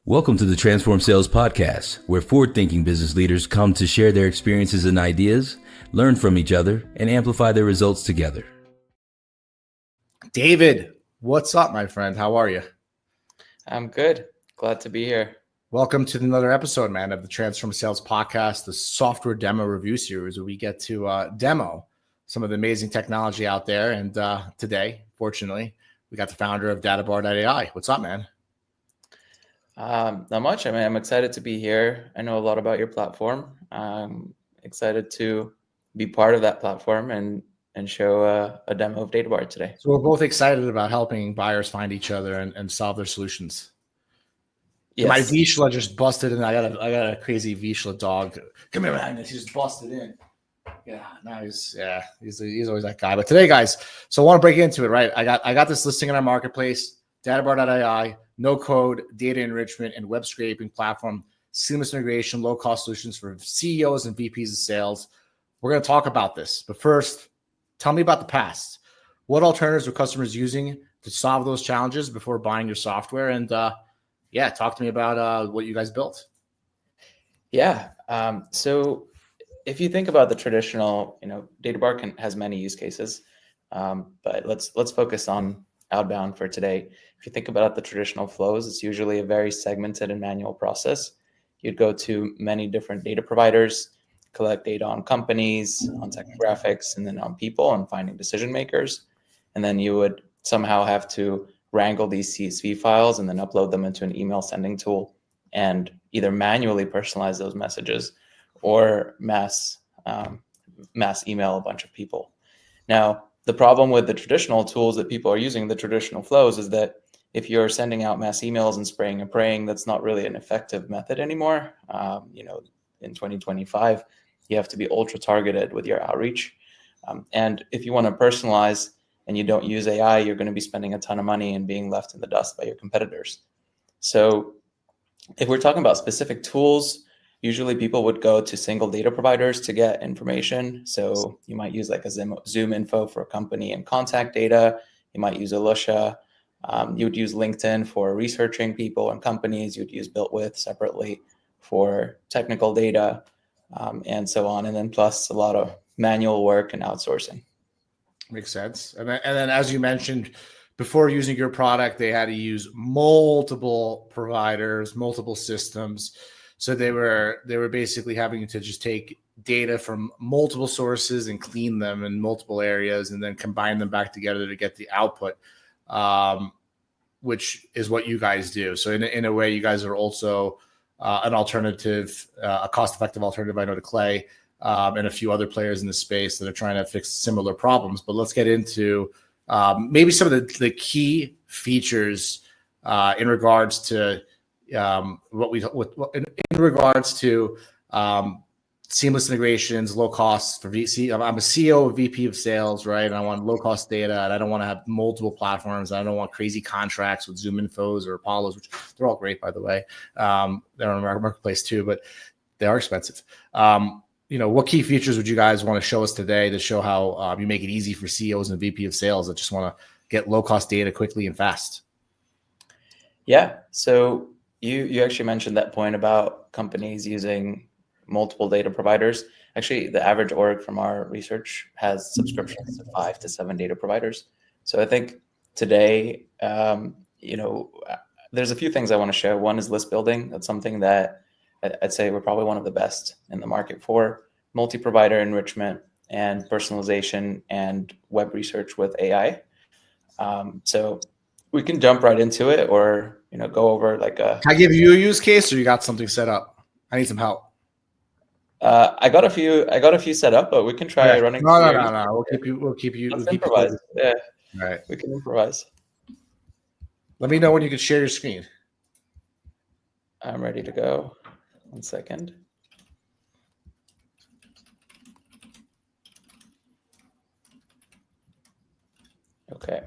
Welcome to the Transform Sales Podcast, where forward-thinking business leaders come to share their experiences and ideas, learn from each other, and amplify their results together. David, what's up, my friend? How are you? I'm good. Glad to be here. Welcome to another episode, man, of the Transform Sales Podcast, the software demo review series where we get to demo some of the amazing technology out there. And today, fortunately, we got the founder of Databar.ai. What's up, man? Not much. I mean, I'm excited to be here. I know a lot about your platform. I'm excited to be part of that platform and show a demo of Databar today. So we're both excited about helping buyers find each other and solve their solutions. Yes. My Vizsla just busted in. I got a crazy Vizsla dog. Come here, man. He just busted in. Yeah, now he's always that guy. But today, guys, so I want to break into it, right? I got this listing in our marketplace, Databar.ai, no code, data enrichment, and web scraping platform, seamless integration, low cost solutions for CEOs and VPs of sales. We're going to talk about this, but first, tell me about the past. What alternatives are customers using to solve those challenges before buying your software? And talk to me about what you guys built. Yeah. So if you think about the traditional, Databar has many use cases, but let's focus on Outbound for today. If you think about the traditional flows, it's usually a very segmented and manual process. You'd go to many different data providers, collect data on companies, on technographics, and then on people and finding decision makers. And then you would somehow have to wrangle these CSV files and then upload them into an email sending tool and either manually personalize those messages or mass email a bunch of people. Now, the problem with the traditional tools that people are using, the traditional flows, is that if you're sending out mass emails and spraying and praying, that's not really an effective method anymore. In 2025, you have to be ultra targeted with your outreach. And if you want to personalize and you don't use AI, you're going to be spending a ton of money and being left in the dust by your competitors. So if we're talking about specific tools, usually people would go to single data providers to get information. So you might use like a Zoom info for a company and contact data. You might use Alusha. You would use LinkedIn for researching people and companies. You'd use BuiltWith separately for technical data, and so on. And then plus a lot of manual work and outsourcing. Makes sense. And then as you mentioned, before using your product, they had to use multiple providers, multiple systems. So they were basically having to just take data from multiple sources and clean them in multiple areas and then combine them back together to get the output, which is what you guys do. So in a way, you guys are also an alternative, a cost-effective alternative, I know, to Clay and a few other players in the space that are trying to fix similar problems. But let's get into maybe some of the key features in regards to in regards to seamless integrations, low costs for VC. I'm a CEO, a VP of sales, right? And I want low cost data, and I don't want to have multiple platforms. I don't want crazy contracts with Zoom Infos or Apollos, which they're all great, by the way. They're on our marketplace too, but they are expensive. What key features would you guys want to show us today to show how you make it easy for CEOs and VP of sales that just want to get low cost data quickly and fast? Yeah. So you actually mentioned that point about companies using multiple data providers. Actually, the average org from our research has subscriptions to 5 to 7 data providers. So I think today, there's a few things I want to show. One is list building. That's something that I'd say we're probably one of the best in the market for. Multi-provider enrichment and personalization and web research with AI. So we can jump right into it, or go over like a. Can I give you a use case, or you got something set up? I need some help. I got a few set up, but we can try running. No. We'll keep you. Let's improvise. Yeah. All right. We can improvise. Let me know when you can share your screen. I'm ready to go. 1 second. Okay.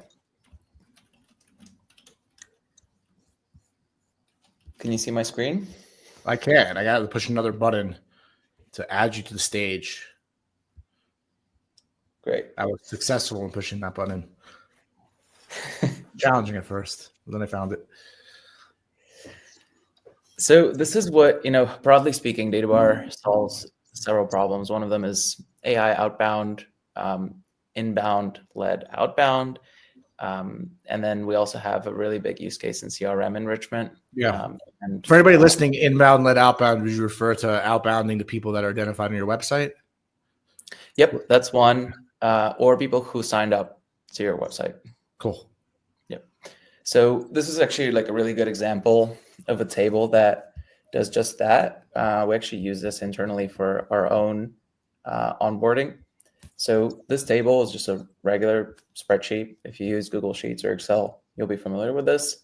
Can you see my screen? I can. I got to push another button to add you to the stage. Great. I was successful in pushing that button. Challenging at first, but then I found it. So this is what, broadly speaking, Databar solves several problems. One of them is AI outbound, inbound led outbound. And then we also have a really big use case in CRM enrichment. Yeah. And For anybody listening, inbound led outbound, would you refer to outbounding the people that are identified on your website? Yep, that's one. Or people who signed up to your website. Cool. Yep. So this is actually like a really good example of a table that does just that. We actually use this internally for our own onboarding. So this table is just a regular spreadsheet. If you use Google Sheets or Excel, you'll be familiar with this.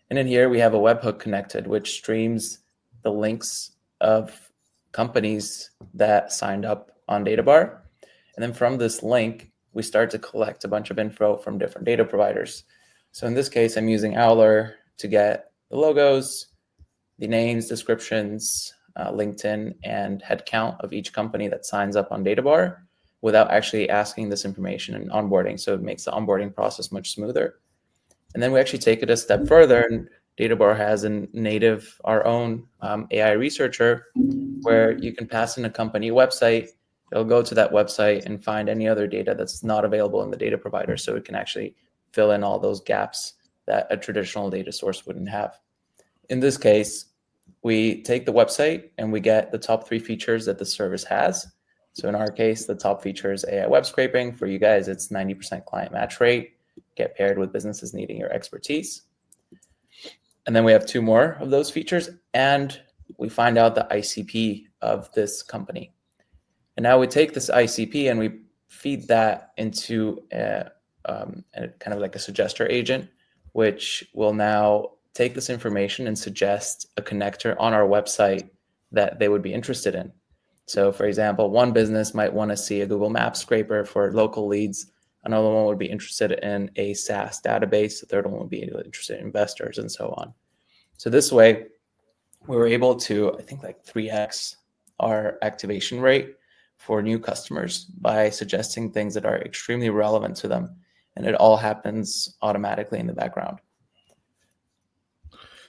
And in here, we have a webhook connected, which streams the links of companies that signed up on Databar. And then from this link, we start to collect a bunch of info from different data providers. So in this case, I'm using Owler to get the logos, the names, descriptions, LinkedIn, and headcount of each company that signs up on Databar without actually asking this information in onboarding. So it makes the onboarding process much smoother. And then we actually take it a step further, and Databar has a native, our own AI researcher, where you can pass in a company website. It'll go to that website and find any other data that's not available in the data provider. So it can actually fill in all those gaps that a traditional data source wouldn't have. In this case, we take the website and we get the top 3 features that the service has. So in our case, the top feature is AI web scraping. For you guys, it's 90% client match rate. Get paired with businesses needing your expertise. And then we have 2 more of those features, and we find out the ICP of this company. And now we take this ICP and we feed that into a kind of like a suggester agent, which will now take this information and suggest a connector on our website that they would be interested in. So for example, one business might want to see a Google Maps scraper for local leads. Another one would be interested in a SaaS database. The third one would be interested in investors, and so on. So this way, we were able to, I think, like 3x our activation rate for new customers by suggesting things that are extremely relevant to them. And it all happens automatically in the background.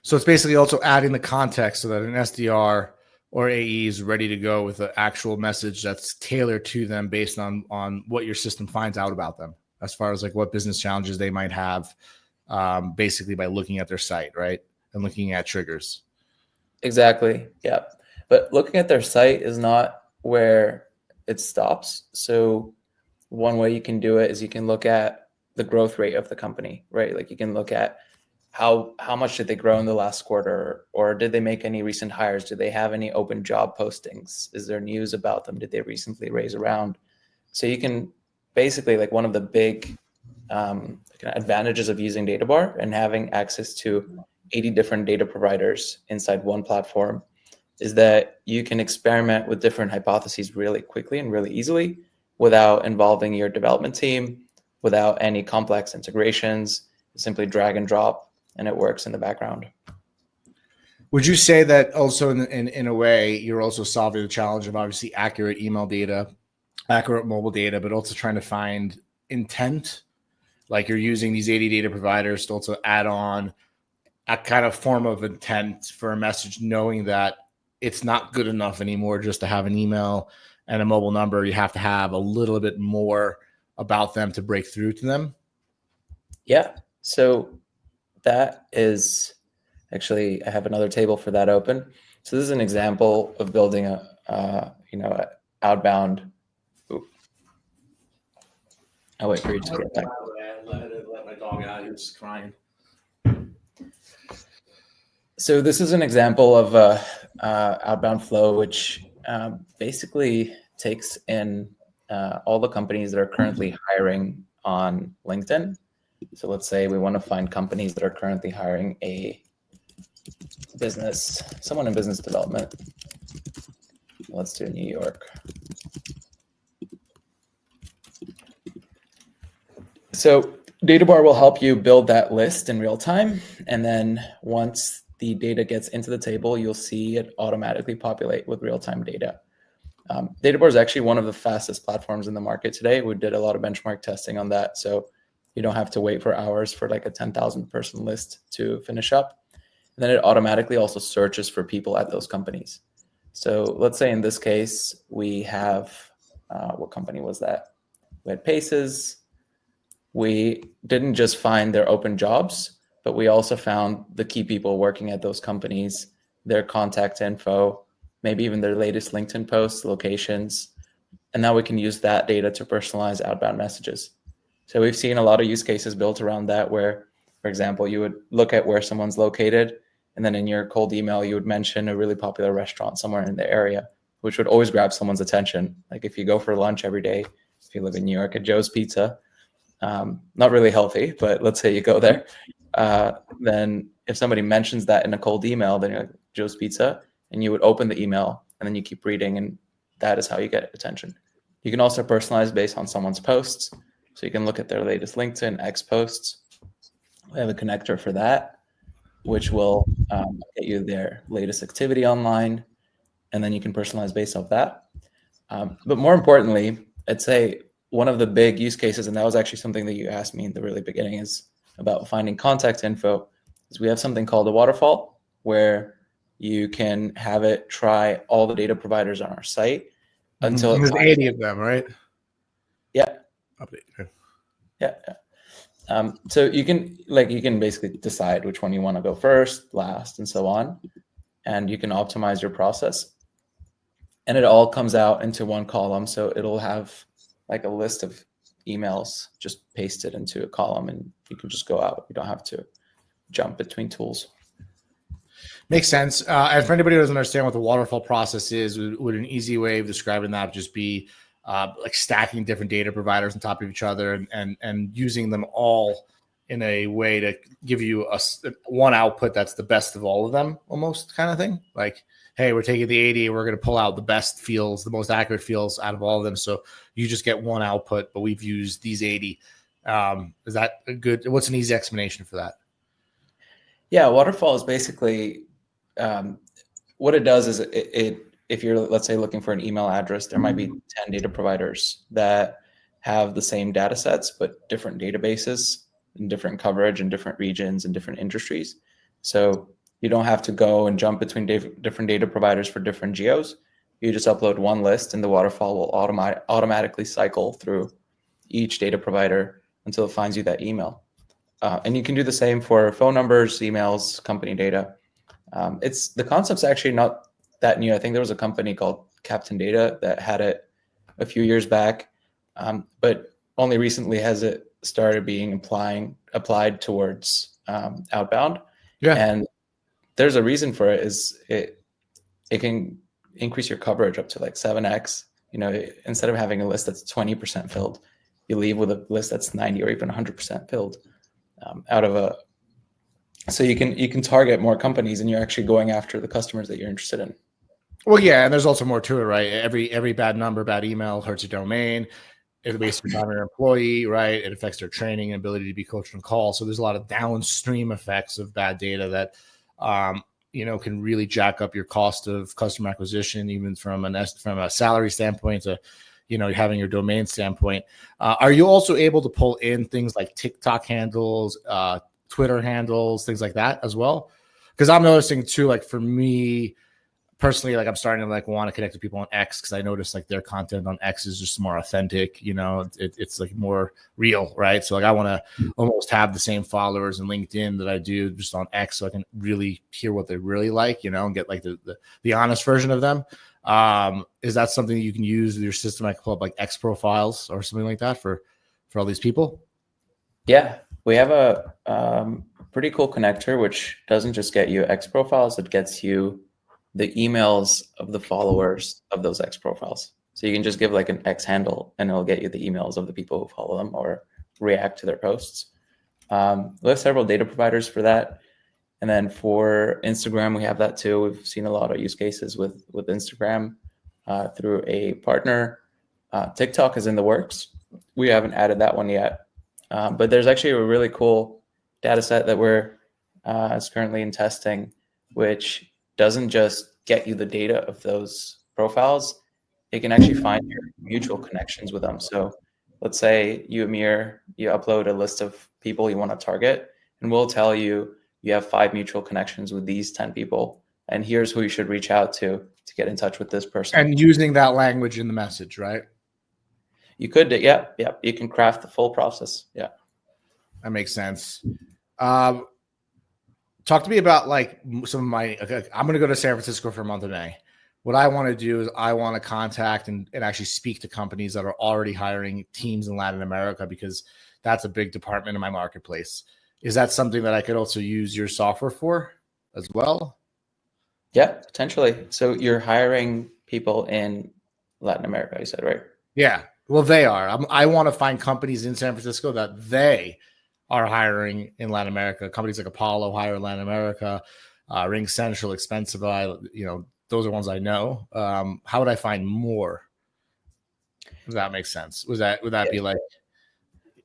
So it's basically also adding the context so that an SDR or AE is ready to go with an actual message that's tailored to them based on what your system finds out about them, as far as like what business challenges they might have, basically by looking at their site, right? And looking at triggers. Exactly. Yeah. But looking at their site is not where it stops. So one way you can do it is you can look at the growth rate of the company, right? Like you can look at how much did they grow in the last quarter, or did they make any recent hires? Do they have any open job postings? Is there news about them? Did they recently raise a round? So you can basically, like, one of the big advantages of using Databar and having access to 80 different data providers inside one platform is that you can experiment with different hypotheses really quickly and really easily without involving your development team, without any complex integrations. Simply drag and drop, and it works in the background. Would you say that also in a way, you're also solving the challenge of obviously accurate email data, accurate mobile data, but also trying to find intent? Like you're using these 80 data providers to also add on a kind of form of intent for a message, knowing that it's not good enough anymore just to have an email and a mobile number. You have to have a little bit more about them to break through to them. Yeah. So that is actually, I have another table for that open. So this is an example of building a outbound. Ooh. I'll wait for you to get back. Let my dog out. He was crying. So this is an example of a outbound flow, which basically takes in all the companies that are currently hiring on LinkedIn. So let's say we want to find companies that are currently hiring someone in business development. Let's do New York. So Databar will help you build that list in real time. And then once the data gets into the table, you'll see it automatically populate with real-time data. Databar is actually one of the fastest platforms in the market today. We did a lot of benchmark testing on that. So you don't have to wait for hours for like a 10,000 person list to finish up. And then it automatically also searches for people at those companies. So let's say in this case, we have, what company was that? We had Paces. We didn't just find their open jobs, but we also found the key people working at those companies, their contact info, maybe even their latest LinkedIn posts, locations. And now we can use that data to personalize outbound messages. So we've seen a lot of use cases built around that where, for example, you would look at where someone's located, and then in your cold email, you would mention a really popular restaurant somewhere in the area, which would always grab someone's attention. Like if you go for lunch every day, if you live in New York, at Joe's Pizza, not really healthy, but let's say you go there, then if somebody mentions that in a cold email, then you're like, Joe's Pizza, and you would open the email and then you keep reading, and that is how you get attention. You can also personalize based on someone's posts. So you can look at their latest LinkedIn, X posts. We have a connector for that, which will get you their latest activity online, and then you can personalize based off that. But more importantly, I'd say one of the big use cases, and that was actually something that you asked me in the really beginning, is about finding contact info, is we have something called a waterfall where you can have it try all the data providers on our site until there's 80 of them, right? Yeah. Update. Yeah. So you can basically decide which one you want to go first, last, and so on. And you can optimize your process. And it all comes out into one column. So it'll have like a list of emails just pasted into a column, and you can just go out. You don't have to jump between tools. Makes sense. And for anybody who doesn't understand what the waterfall process is, would an easy way of describing that just be like stacking different data providers on top of each other and using them all in a way to give you one output that's the best of all of them, almost kind of thing? Like, hey, we're taking the 80 and we're going to pull out the best fields, the most accurate fields out of all of them. So you just get one output, but we've used these 80. Is that a good, what's an easy explanation for that? Yeah, waterfall is basically what it does is it if you're, let's say, looking for an email address, there might be 10 data providers that have the same data sets, but different databases and different coverage in different regions and different industries. So you don't have to go and jump between different data providers for different geos. You just upload one list, and the waterfall will automatically cycle through each data provider until it finds you that email. And you can do the same for phone numbers, emails, company data. The concept's actually not that new. I think there was a company called Captain Data that had it a few years back, but only recently has it started being applied towards outbound. Yeah. And there's a reason for it. Is it can increase your coverage up to like 7x. You know, instead of having a list that's 20% filled, you leave with a list that's 90 or even 100% filled. So you can target more companies, and you're actually going after the customers that you're interested in. Well, yeah, and there's also more to it, right? Every bad number, bad email hurts your domain. It wastes your time on your employee, right? It affects their training and ability to be coached on call. So there's a lot of downstream effects of bad data that can really jack up your cost of customer acquisition, even from a salary standpoint to having your domain standpoint. Are you also able to pull in things like TikTok handles, Twitter handles, things like that as well? Because I'm noticing too, like for me personally, like I'm starting to like want to connect with people on X, because I notice like their content on X is just more authentic. It's like more real, right? So like I want to almost have the same followers in LinkedIn that I do just on X, so I can really hear what they really like, and get like the honest version of them. Is that something that you can use with your system? I can pull up like X profiles or something like that for all these people. Yeah, we have a pretty cool connector, which doesn't just get you X profiles, it gets you the emails of the followers of those X profiles. So you can just give like an X handle, and it'll get you the emails of the people who follow them or react to their posts. We have several data providers for that. And then for Instagram, we have that too. We've seen a lot of use cases with Instagram through a partner. TikTok is in the works. We haven't added that one yet. But there's actually a really cool data set that we're currently in testing, which doesn't just get you the data of those profiles. It can actually find your mutual connections with them. So let's say you, Amir, you upload a list of people you want to target, and we'll tell you you have 5 mutual connections with these 10 people, and here's who you should reach out to get in touch with this person. And using that language in the message, right? You could, yeah. You can craft the full process. Yeah. That makes sense. Talk to me about like some of my, okay, I'm going to go to San Francisco for a month in May. What I want to do is I want to contact and actually speak to companies that are already hiring teams in Latin America, because that's a big department in my marketplace. Is that something that I could also use your software for as well? Yeah, potentially. So you're hiring people in Latin America, you said, right? Yeah. Well, they are. I want to find companies in San Francisco that they are hiring in Latin America. Companies like Apollo hire in Latin America, Ring Central, Expensify, those are ones I know. How would I find more? Does that make sense? Would that be like,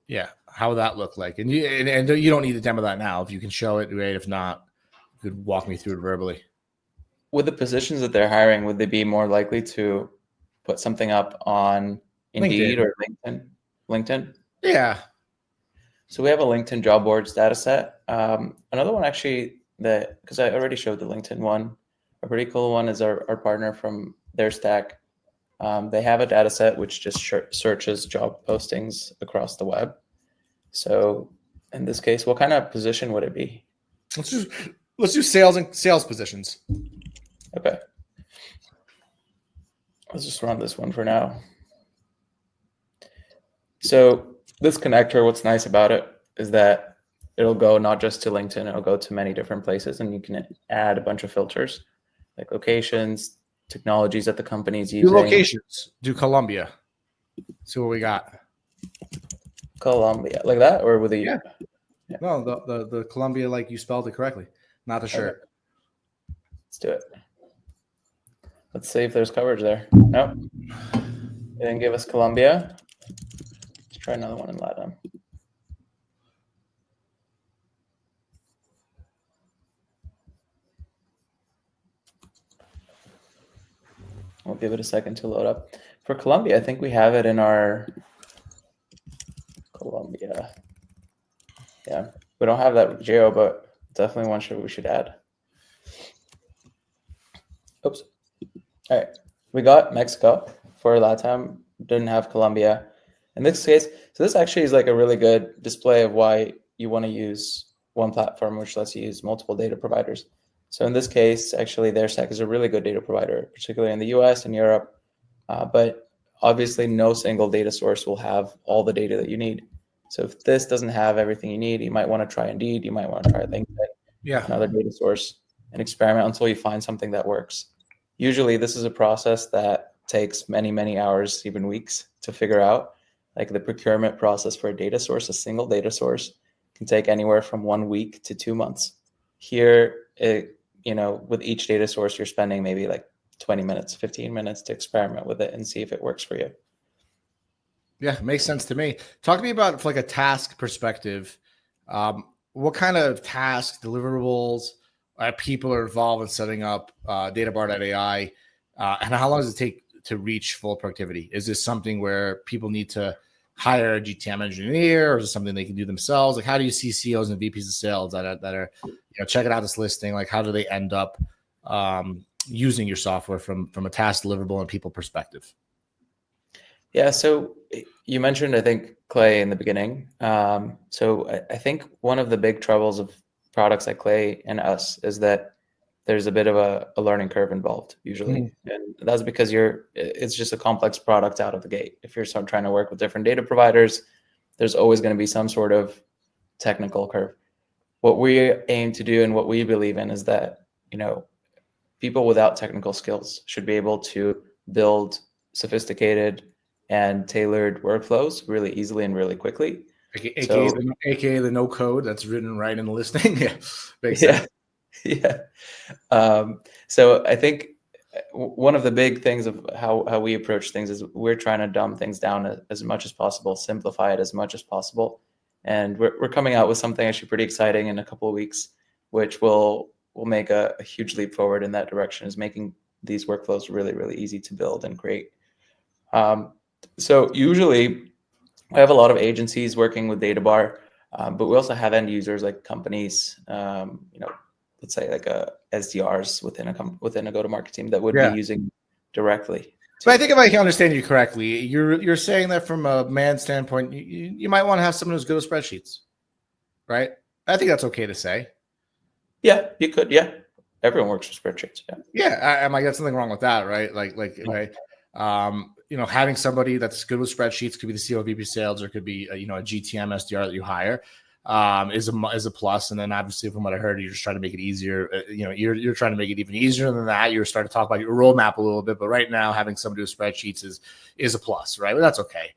yeah, how would that look like? And you don't need to demo that now. If you can show it, great. If not, you could walk me through it verbally. With the positions that they're hiring, would they be more likely to put something up on Indeed or LinkedIn? Yeah. So we have a LinkedIn job boards data set. Another one actually because I already showed the LinkedIn one, a pretty cool one is our partner from their stack. They have a data set which just searches job postings across the web. So in this case, what kind of position would it be? Let's do sales positions. Okay. Let's just run this one for now. So this connector, what's nice about it is that it'll go not just to LinkedIn, it'll go to many different places, and you can add a bunch of filters like locations, technologies that the company's using. Do locations. Do Colombia. See what we got. Colombia, like that, or with a yeah. No, the Colombia, like you spelled it correctly, not the shirt. Okay. Let's do it. Let's see if there's coverage there. Nope. They didn't give us Colombia. Let's try another one in Latin. We'll give it a second to load up. For Colombia, I think we have it in our Colombia. Yeah, we don't have that with geo, but definitely one we should add. Oops. All right, we got Mexico for LATAM. Didn't have Colombia. In this case, so this actually is like a really good display of why you want to use one platform, which lets you use multiple data providers. So in this case, actually, their stack is a really good data provider, particularly in the US and Europe. But obviously, no single data source will have all the data that you need. So if this doesn't have everything you need, you might want to try Indeed. You might want to try LinkedIn, another data source, and experiment until you find something that works. Usually, this is a process that takes many, many hours, even weeks, to figure out. Like the procurement process for a data source, a single data source, can take anywhere from 1 week to 2 months. Here, with each data source, you're spending maybe like 20 minutes, 15 minutes to experiment with it and see if it works for you. Yeah, makes sense to me. Talk to me about like a task perspective. What kind of tasks, deliverables, people are involved in setting up Databar.ai, and how long does it take to reach full productivity? Is this something where people need to hire a GTM engineer, or is it something they can do themselves? Like, how do you see CEOs and VPs of sales that are checking out this listing? Like, how do they end up using your software from a task, deliverable, and people perspective? Yeah, so you mentioned, I think, Clay in the beginning. So I think one of the big troubles of products like Clay and us is that there's a bit of a learning curve involved usually. And that's because it's just a complex product out of the gate. If you're trying to work with different data providers, there's always going to be some sort of technical curve. What we aim to do and what we believe in is that, people without technical skills should be able to build sophisticated and tailored workflows really easily and really quickly. AKA the no code that's written right in the listing. Yeah, makes sense. Yeah. So I think one of the big things of how we approach things is we're trying to dumb things down as much as possible, simplify it as much as possible. And we're coming out with something actually pretty exciting in a couple of weeks, which will make a huge leap forward in that direction, is making these workflows really, really easy to build and create. So usually I have a lot of agencies working with Databar. But we also have end users like companies, let's say like SDRs within a go-to-market team that would be using directly. But I think if I can understand you correctly, you're saying that from a man standpoint, you might want to have someone who's good with spreadsheets, right? I think that's okay to say. Yeah, you could. Yeah, everyone works with spreadsheets. Yeah, I might get something wrong with that, right? Right. Having somebody that's good with spreadsheets could be the CEO, VP sales, or could be a GTM SDR that you hire is a plus. And then obviously from what I heard, you're just trying to make it easier. You're trying to make it even easier than that. You're starting to talk about your roadmap a little bit, but right now having somebody with spreadsheets is a plus, right? But that's okay.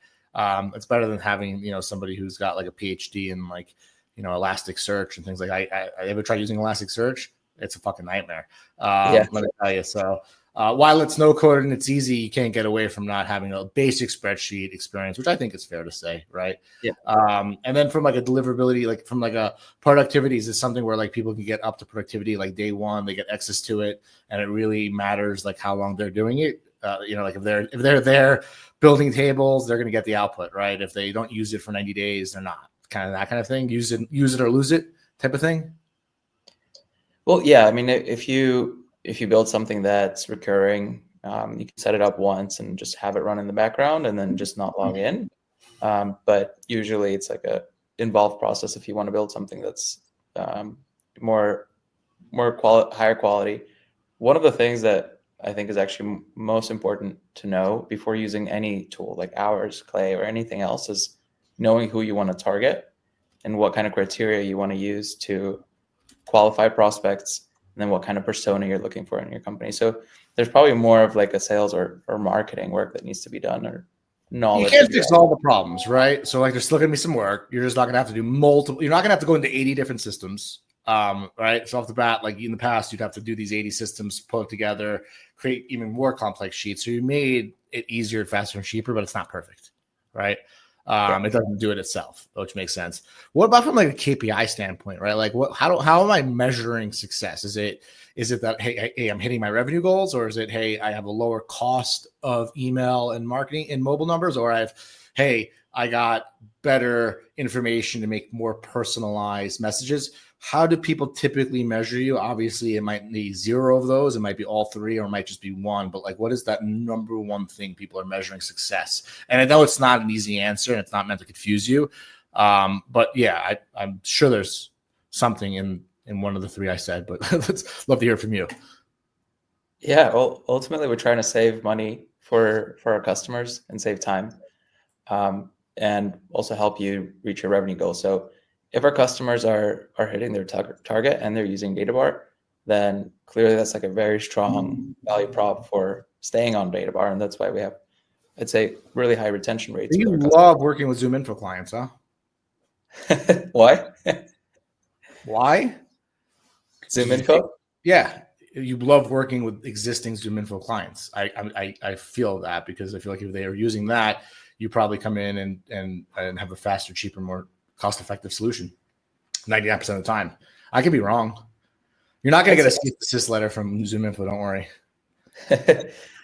It's better than having somebody who's got like a PhD in like Elasticsearch and things like I ever tried using Elasticsearch. It's a fucking nightmare. Let me tell you. So while it's no code and it's easy, you can't get away from not having a basic spreadsheet experience, which I think is fair to say, right? Yeah. And then from like a deliverability, like from like a productivity, is something where like people can get up to productivity like day one, they get access to it, and it really matters like how long they're doing it. Like if they're there building tables, they're going to get the output, right? If they don't use it for 90 days, they're not. Kind of that kind of thing. Use it or lose it type of thing. Well, yeah. I mean, if you build something that's recurring, you can set it up once and just have it run in the background and then just not log in. But usually it's like a involved process if you want to build something that's higher quality. One of the things that I think is actually most important to know before using any tool like ours, Clay, or anything else is knowing who you want to target and what kind of criteria you want to use to qualify prospects, and then what kind of persona you're looking for in your company. So there's probably more of like a sales or marketing work that needs to be done, or knowledge. You can't fix all the problems, right? So like there's still gonna be some work. You're just not gonna have to do multiple. You're not gonna have to go into 80 different systems. Right. So off the bat, like in the past, you'd have to do these 80 systems, pull it together, create even more complex sheets. So you made it easier, faster, and cheaper, but it's not perfect, right? It doesn't do it itself, which makes sense. What about from like a KPI standpoint, right? Like how am I measuring success? Is it that, hey, I'm hitting my revenue goals, or is it, hey, I have a lower cost of email and marketing and mobile numbers, or I got better information to make more personalized messages? How do people typically measure you? Obviously, it might be 0 of those. It might be all 3, or it might just be 1. But like, what is that number one thing people are measuring success? And I know it's not an easy answer, and it's not meant to confuse you. But yeah, I'm sure there's something in one of the 3 I said. But let's love to hear from you. Yeah, well, ultimately, we're trying to save money for our customers and save time, and also help you reach your revenue goal. So if our customers are hitting their target and they're using Databar, then clearly that's like a very strong value prop for staying on Databar. And that's why we have, I'd say, really high retention rates. You love working with ZoomInfo clients, huh? Why? Why? ZoomInfo? Yeah. You love working with existing ZoomInfo clients. I feel that, because I feel like if they are using that, you probably come in and have a faster, cheaper, more cost-effective solution 99% of the time. I could be wrong. You're not going to get a cease and desist letter from ZoomInfo. Don't worry.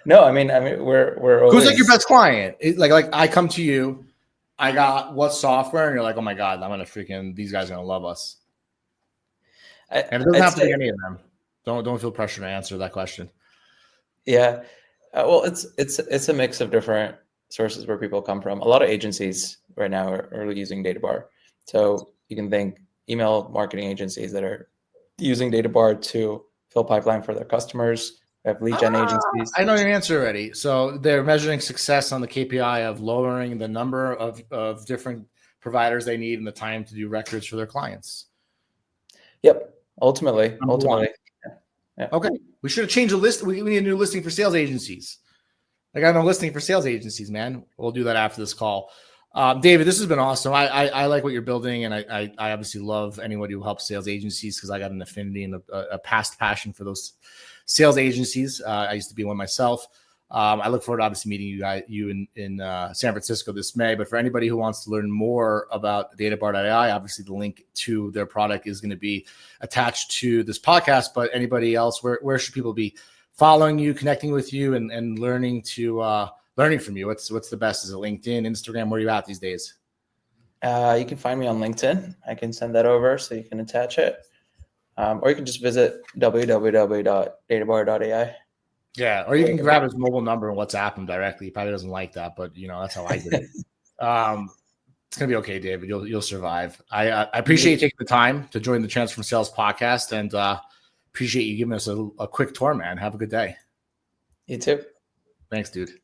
No, I mean, we're always... Who's like your best client? Like I come to you, I got what software, and you're like, oh my God, these guys are going to love us. And it doesn't have to be any of them. Don't feel pressure to answer that question. Yeah. Well, it's a mix of different sources where people come from. A lot of agencies right now are using Databar. So you can think email marketing agencies that are using Databar to fill pipeline for their customers. We have lead gen agencies. I know your answer already. So they're measuring success on the KPI of lowering the number of different providers they need and the time to do records for their clients. Yep. Ultimately. Yeah. Okay. We should have changed the list. We need a new listing for sales agencies. I got no listing for sales agencies, man. We'll do that after this call. David, this has been awesome. I like what you're building, and I obviously love anybody who helps sales agencies, because I got an affinity and a past passion for those sales agencies. I used to be one myself. I look forward to obviously meeting you in San Francisco this May. But for anybody who wants to learn more about Databar.ai, obviously the link to their product is going to be attached to this podcast. But anybody else, where should people be following you, connecting with you, and learning from you? What's the best? Is it LinkedIn, Instagram? Where are you at these days? You can find me on LinkedIn. I can send that over so you can attach it. Or you can just visit www.databar.ai. Yeah, or you can grab his mobile number and WhatsApp him directly. He probably doesn't like that, but that's how I did it. It's gonna be okay, David. You'll survive. I appreciate you taking the time to join the Transfer from Sales podcast, and appreciate you giving us a quick tour, man. Have a good day. You too. Thanks, dude.